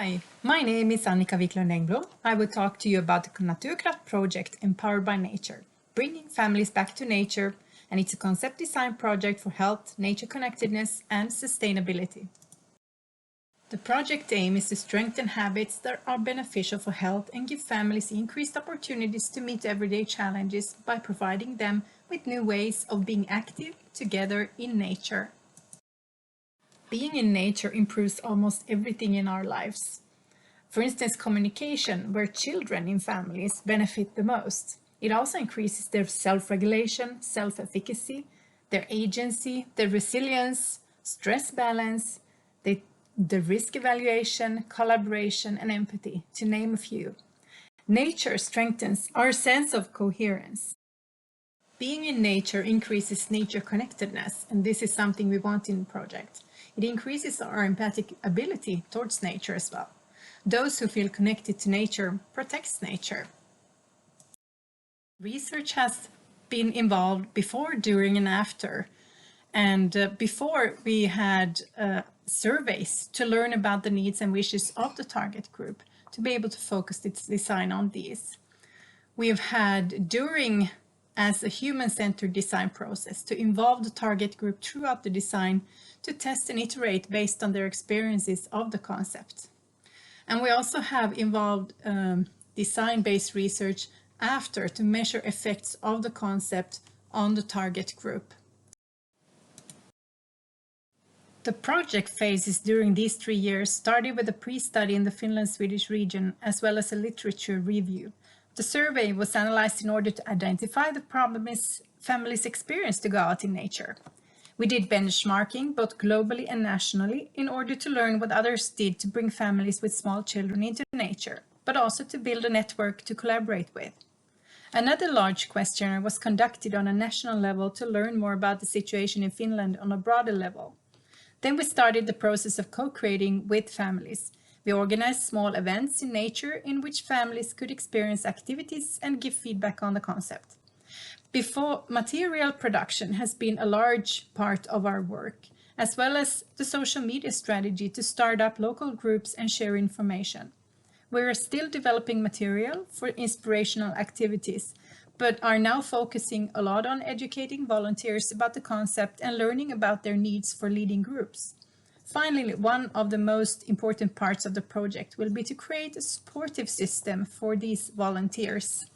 Hi, my name is Annika Wiklund-Engblom. I will talk to you about the Naturkraft project Empowered by Nature, bringing families back to nature, and it's a concept design project for health, nature connectedness and sustainability. The project aim is to strengthen habits that are beneficial for health and give families increased opportunities to meet everyday challenges by providing them with new ways of being active together in nature. Being in nature improves almost everything in our lives. For instance, communication, where children in families benefit the most. It also increases their self-regulation, self-efficacy, their agency, their resilience, stress balance, the risk evaluation, collaboration, and empathy, to name a few. Nature strengthens our sense of coherence. Being in nature increases nature connectedness, and this is something we want in the project. It increases our empathic ability towards nature as well. Those who feel connected to nature protects nature. Research has been involved before, during, and after. And before we had surveys to learn about the needs and wishes of the target group to be able to focus its design on these. We have had during as a human-centered design process to involve the target group throughout the design to test and iterate based on their experiences of the concept. And we also have involved design-based research after to measure effects of the concept on the target group. The project phases during these 3 years started with a pre-study in the Finland-Swedish region as well as a literature review. The survey was analyzed in order to identify the problems families experience to go out in nature. We did benchmarking both globally and nationally in order to learn what others did to bring families with small children into nature, but also to build a network to collaborate with. Another large questionnaire was conducted on a national level to learn more about the situation in Finland on a broader level. Then we started the process of co-creating with families. We organized small events in nature in which families could experience activities and give feedback on the concept. Before, material production has been a large part of our work, as well as the social media strategy to start up local groups and share information. We are still developing material for inspirational activities, but are now focusing a lot on educating volunteers about the concept and learning about their needs for leading groups. Finally, one of the most important parts of the project will be to create a supportive system for these volunteers.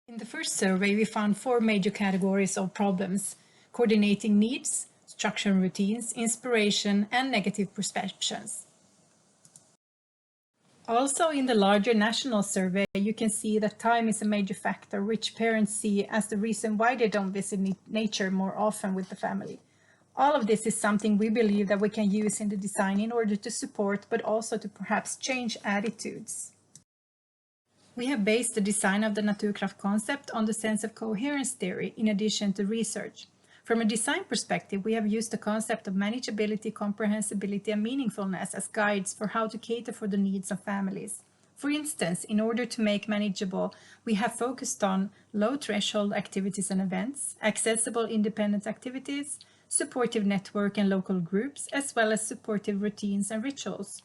In the first survey, we found 4 major categories of problems: coordinating needs, structure and routines, inspiration, and negative perceptions. Also, in the larger national survey, you can see that time is a major factor, which parents see as the reason why they don't visit nature more often with the family. All of this is something we believe that we can use in the design in order to support, but also to perhaps change attitudes. We have based the design of the Naturkraft concept on the sense of coherence theory in addition to research. From a design perspective, we have used the concept of manageability, comprehensibility, and meaningfulness as guides for how to cater for the needs of families. For instance, in order to make manageable, we have focused on low threshold activities and events, accessible independent activities, supportive network and local groups, as well as supportive routines and rituals.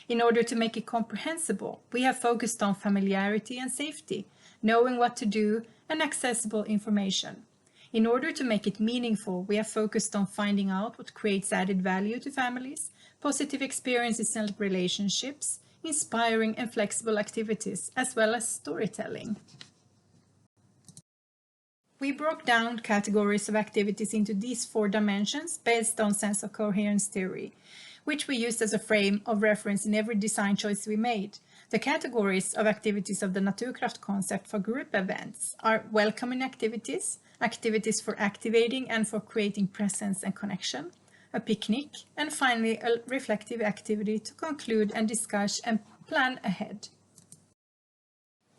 In order to make it comprehensible, we have focused on familiarity and safety, knowing what to do, and accessible information. In order to make it meaningful, we have focused on finding out what creates added value to families, positive experiences and relationships, inspiring and flexible activities, as well as storytelling. We broke down categories of activities into these 4 dimensions based on sense of coherence theory, which we used as a frame of reference in every design choice we made. The categories of activities of the Naturkraft concept for group events are welcoming activities, activities for activating and for creating presence and connection, a picnic, and finally a reflective activity to conclude and discuss and plan ahead.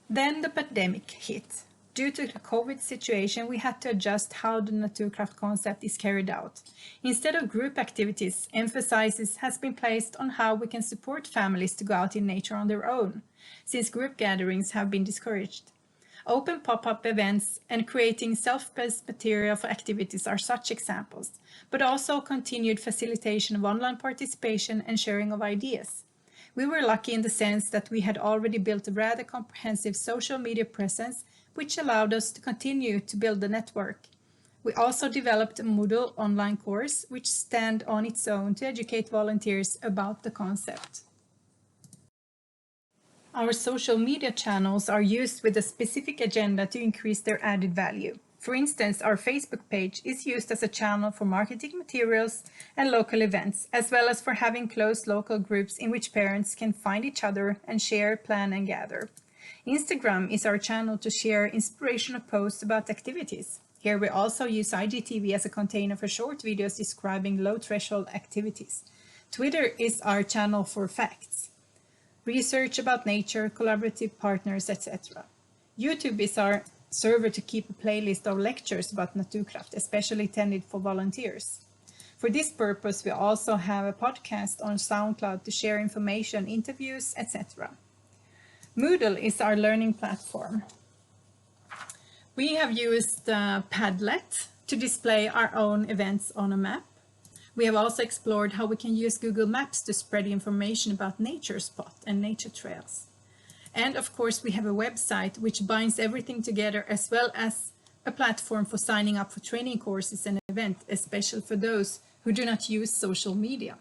Then the pandemic hit. Due to the COVID situation, we had to adjust how the Naturkraft concept is carried out. Instead of group activities, emphasis has been placed on how we can support families to go out in nature on their own, since group gatherings have been discouraged. Open pop-up events and creating self-paced material for activities are such examples, but also continued facilitation of online participation and sharing of ideas. We were lucky in the sense that we had already built a rather comprehensive social media presence, which allowed us to continue to build the network. We also developed a Moodle online course, which stands on its own to educate volunteers about the concept. Our social media channels are used with a specific agenda to increase their added value. For instance, our Facebook page is used as a channel for marketing materials and local events, as well as for having close local groups in which parents can find each other and share, plan, and gather. Instagram is our channel to share inspirational posts about activities. Here we also use IGTV as a container for short videos describing low-threshold activities. Twitter is our channel for facts, research about nature, collaborative partners, etc. YouTube is our server to keep a playlist of lectures about Naturkraft, especially intended for volunteers. For this purpose, we also have a podcast on SoundCloud to share information, interviews, etc. Moodle is our learning platform. We have used Padlet to display our own events on a map. We have also explored how we can use Google Maps to spread information about nature spot and nature trails. And of course, we have a website which binds everything together, as well as a platform for signing up for training courses and events, especially for those who do not use social media.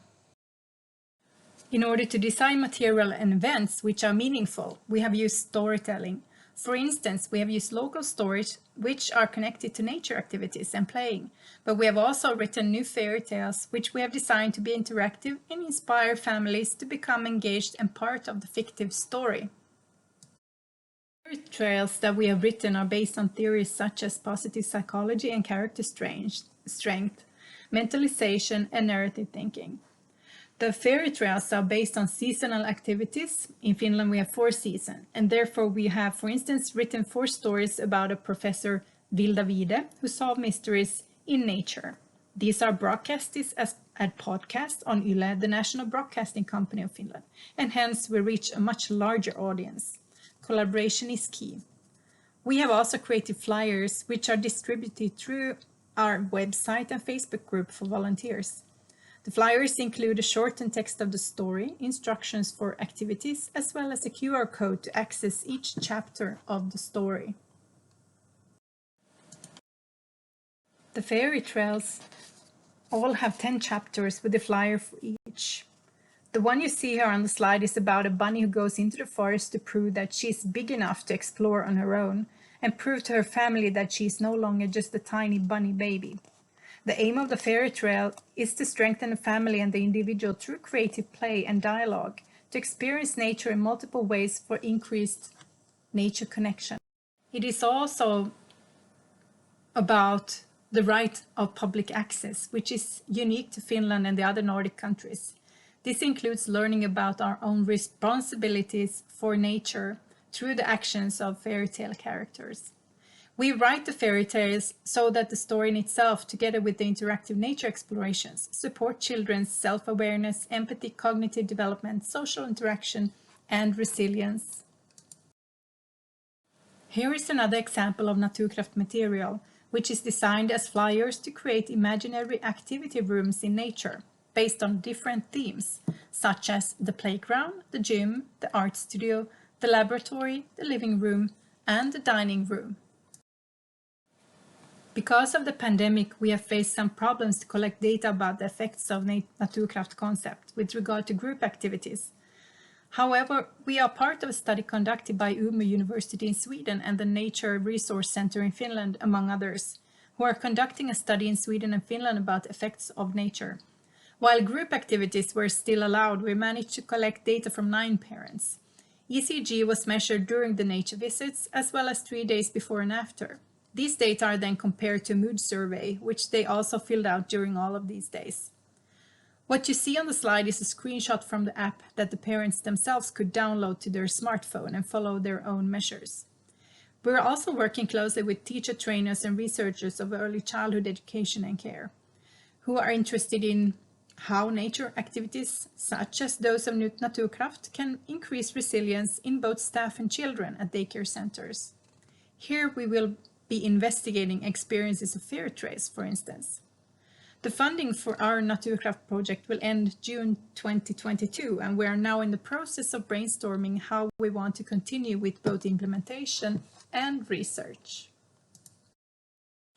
In order to design material and events which are meaningful, we have used storytelling. For instance, we have used local stories which are connected to nature activities and playing, but we have also written new fairy tales which we have designed to be interactive and inspire families to become engaged and part of the fictive story. Fairy tales that we have written are based on theories such as positive psychology and character strength, mentalization, and narrative thinking. The fairy tales are based on seasonal activities. In Finland we have 4 seasons, and therefore we have, for instance, written 4 stories about a professor, Vilda Vide, who solved mysteries in nature. These are broadcasted as a podcast on Yle, the national broadcasting company of Finland, and hence we reach a much larger audience. Collaboration is key. We have also created flyers which are distributed through our website and Facebook group for volunteers. The flyers include a shortened text of the story, instructions for activities, as well as a QR code to access each chapter of the story. The fairy tales all have 10 chapters with a flyer for each. The one you see here on the slide is about a bunny who goes into the forest to prove that she's big enough to explore on her own and prove to her family that she's no longer just a tiny bunny baby. The aim of the fairy tale is to strengthen the family and the individual through creative play and dialogue, to experience nature in multiple ways for increased nature connection. It is also about the right of public access, which is unique to Finland and the other Nordic countries. This includes learning about our own responsibilities for nature through the actions of fairy tale characters. We write the fairy tales so that the story in itself, together with the interactive nature explorations, support children's self-awareness, empathy, cognitive development, social interaction, and resilience. Here is another example of Naturkraft material, which is designed as flyers to create imaginary activity rooms in nature, based on different themes, such as the playground, the gym, the art studio, the laboratory, the living room, and the dining room. Because of the pandemic, we have faced some problems to collect data about the effects of Naturkraft concept with regard to group activities. However, we are part of a study conducted by Umeå University in Sweden and the Nature Resource Center in Finland, among others, who are conducting a study in Sweden and Finland about effects of nature. While group activities were still allowed, we managed to collect data from 9 parents. ECG was measured during the nature visits, as well as 3 days before and after. These data are then compared to a mood survey, which they also filled out during all of these days. What you see on the slide is a screenshot from the app that the parents themselves could download to their smartphone and follow their own measures. We're also working closely with teacher trainers and researchers of early childhood education and care, who are interested in how nature activities, such as those of Naturkraft, can increase resilience in both staff and children at daycare centers. Here we will be investigating experiences of fair trades, for instance. The funding for our Naturkraft project will end June 2022, and we are now in the process of brainstorming how we want to continue with both implementation and research.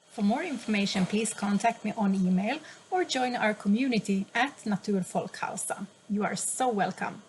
For more information, please contact me on email or join our community at Folkhälsan. You are so welcome.